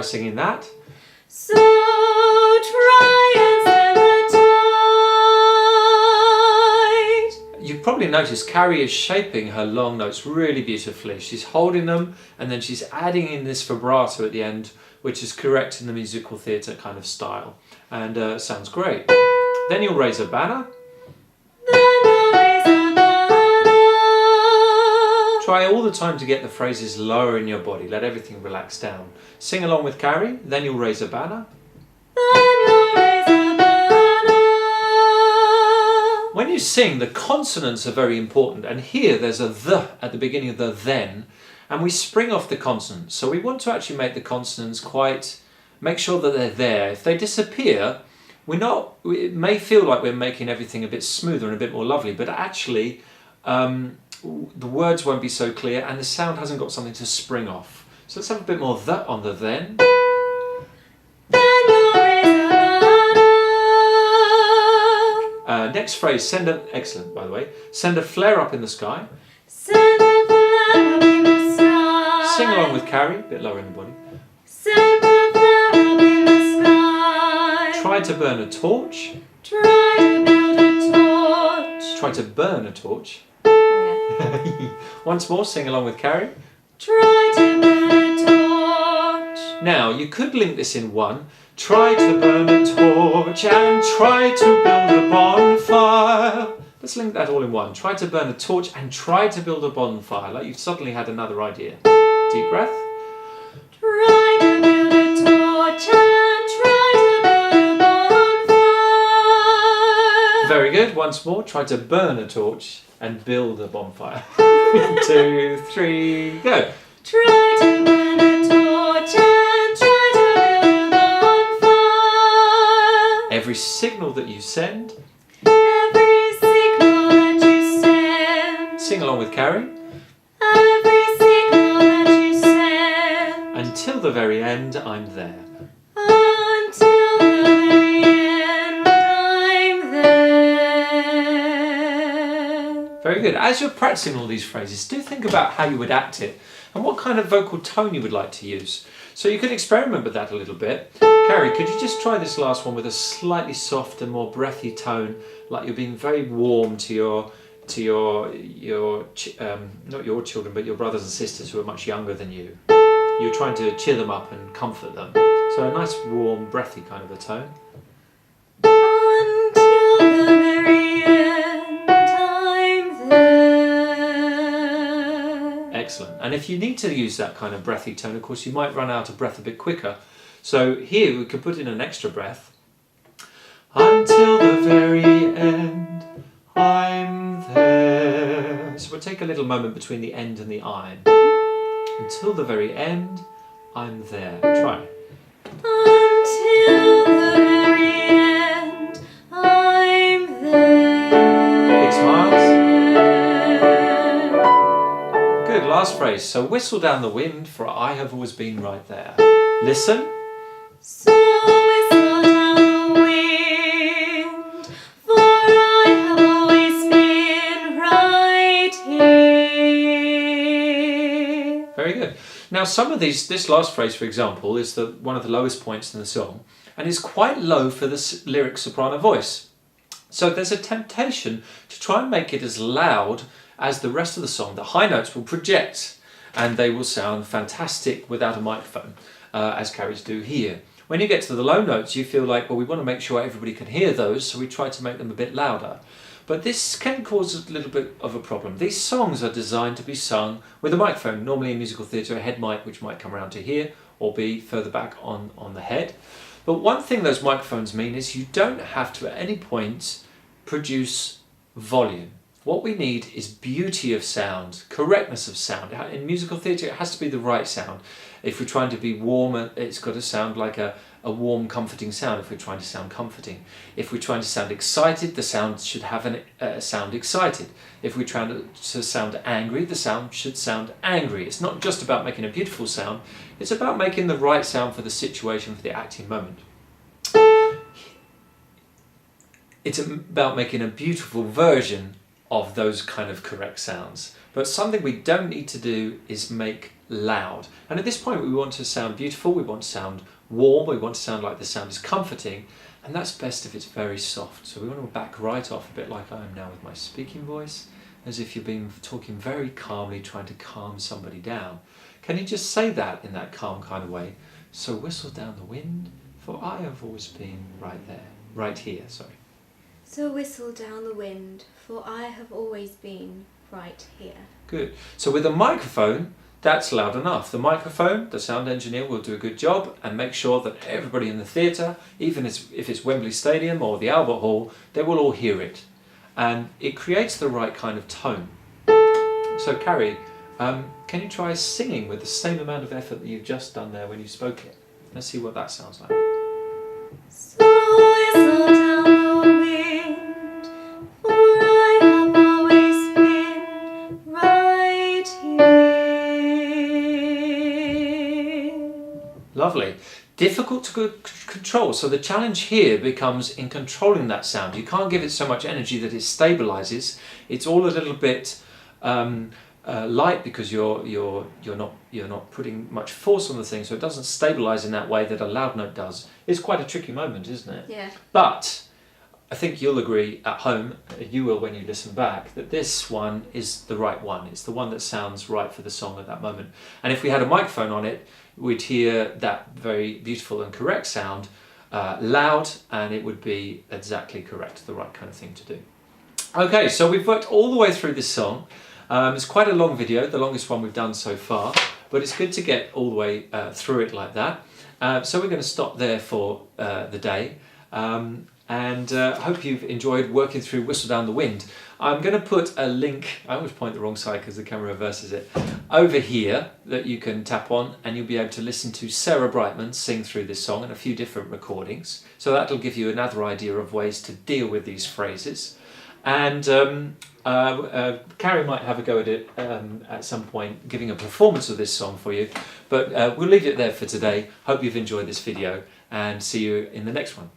singing that. So try and stand the tide. You've probably noticed Carrie is shaping her long notes really beautifully. She's holding them and then she's adding in this vibrato at the end, which is correct in the musical theatre kind of style. And sounds great. Then you'll raise a banner. Try all the time to get the phrases lower in your body. Let everything relax down. Sing along with Carrie. Then you'll raise a banner. When you sing, the consonants are very important. And here there's a th at the beginning of the then. And we spring off the consonants. So we want to actually make the consonants make sure that they're there. If they disappear, it may feel like we're making everything a bit smoother and a bit more lovely, but actually the words won't be so clear and the sound hasn't got something to spring off. So let's have a bit more the on the then. Next phrase, excellent by the way, send a flare up in the sky. Send a flare up in the sky. Sing along with Carrie, a bit lower in the body. Send a flare up in the sky. Try to burn a torch. Try to build a torch. Try to burn a torch. Oh, yeah. Once more, sing along with Carrie. Try to burn a torch. Now, you could link this in one. Try to burn a torch and try to build a bonfire. Let's link that all in one. Try to burn a torch and try to build a bonfire. Like you've suddenly had another idea. Deep breath. Try to build a torch and try to build a bonfire. Very good. Once more. Try to burn a torch and build a bonfire. 2, 3, go. Try to burn a torch and try to build a bonfire. Every signal that you send. Every signal that you send. Sing along with Carrie. Every signal that you send. Until the very end, I'm there. Until the very end, I'm there. Very good. As you're practicing all these phrases, do think about how you would act it and what kind of vocal tone you would like to use. So you could experiment with that a little bit. Carrie, could you just try this last one with a slightly softer, more breathy tone, like you're being very warm to your not your children, but your brothers and sisters who are much younger than you. You're trying to cheer them up and comfort them. So a nice, warm, breathy kind of a tone. Until the very end, I'm there. Excellent. And if you need to use that kind of breathy tone, of course, you might run out of breath a bit quicker. So here we could put in an extra breath. Until the very end, I'm there. So we'll take a little moment between the end and the I'm. Until the very end, I'm there. Try. Until the very end, I'm there. Big smiles. Good, last phrase. So whistle down the wind, for I have always been right there. Listen. So whistle down the wind, for I have always been right here. Very good. Now some of this last phrase, for example, is one of the lowest points in the song and is quite low for the lyric soprano voice. So there's a temptation to try and make it as loud as the rest of the song. The high notes will project and they will sound fantastic without a microphone, as Carrie's do here. When you get to the low notes, you feel like, well, we want to make sure everybody can hear those, so we try to make them a bit louder. But this can cause a little bit of a problem. These songs are designed to be sung with a microphone, normally in musical theatre, a head mic, which might come around to here or be further back on the head. But one thing those microphones mean is you don't have to at any point produce volume. What we need is beauty of sound, correctness of sound. In musical theatre, it has to be the right sound. If we're trying to be warm, it's got to sound like a warm, comforting sound if we're trying to sound comforting. If we're trying to sound excited, the sound should have a sound excited. If we're trying to sound angry, the sound should sound angry. It's not just about making a beautiful sound, it's about making the right sound for the situation, for the acting moment. It's about making a beautiful version of those kind of correct sounds. But something we don't need to do is make loud. And at this point we want to sound beautiful, we want to sound warm, we want to sound like the sound is comforting, and that's best if it's very soft. So we want to back right off a bit like I am now with my speaking voice, as if you've been talking very calmly, trying to calm somebody down. Can you just say that in that calm kind of way? So whistle down the wind, for I have always been right there, right here, sorry. So whistle down the wind, for I have always been right here. Good. So with a microphone, that's loud enough. The microphone, the sound engineer will do a good job and make sure that everybody in the theatre, even if it's Wembley Stadium or the Albert Hall, they will all hear it. And it creates the right kind of tone. So Carrie, can you try singing with the same amount of effort that you've just done there when you spoke it? Let's see what that sounds like. So whistle down the wind, for I have always been right here. Lovely. Difficult to control. So the challenge here becomes in controlling that sound. You can't give it so much energy that it stabilizes. It's all a little bit light because you're not putting much force on the thing, so it doesn't stabilize in that way that a loud note does. It's quite a tricky moment, isn't it? Yeah. But I think you'll agree at home, you will when you listen back, that this one is the right one. It's the one that sounds right for the song at that moment. And if we had a microphone on it, we'd hear that very beautiful and correct sound loud, and it would be exactly correct, the right kind of thing to do. Okay, so we've worked all the way through this song. It's quite a long video, the longest one we've done so far, but it's good to get all the way through it like that. So we're going to stop there for the day, and hope you've enjoyed working through Whistle Down the Wind. I'm going to put a link, I always point the wrong side because the camera reverses it, over here that you can tap on, and you'll be able to listen to Sarah Brightman sing through this song and a few different recordings. So that'll give you another idea of ways to deal with these phrases. And Carrie might have a go at it at some point, giving a performance of this song for you. But we'll leave it there for today. Hope you've enjoyed this video, and see you in the next one.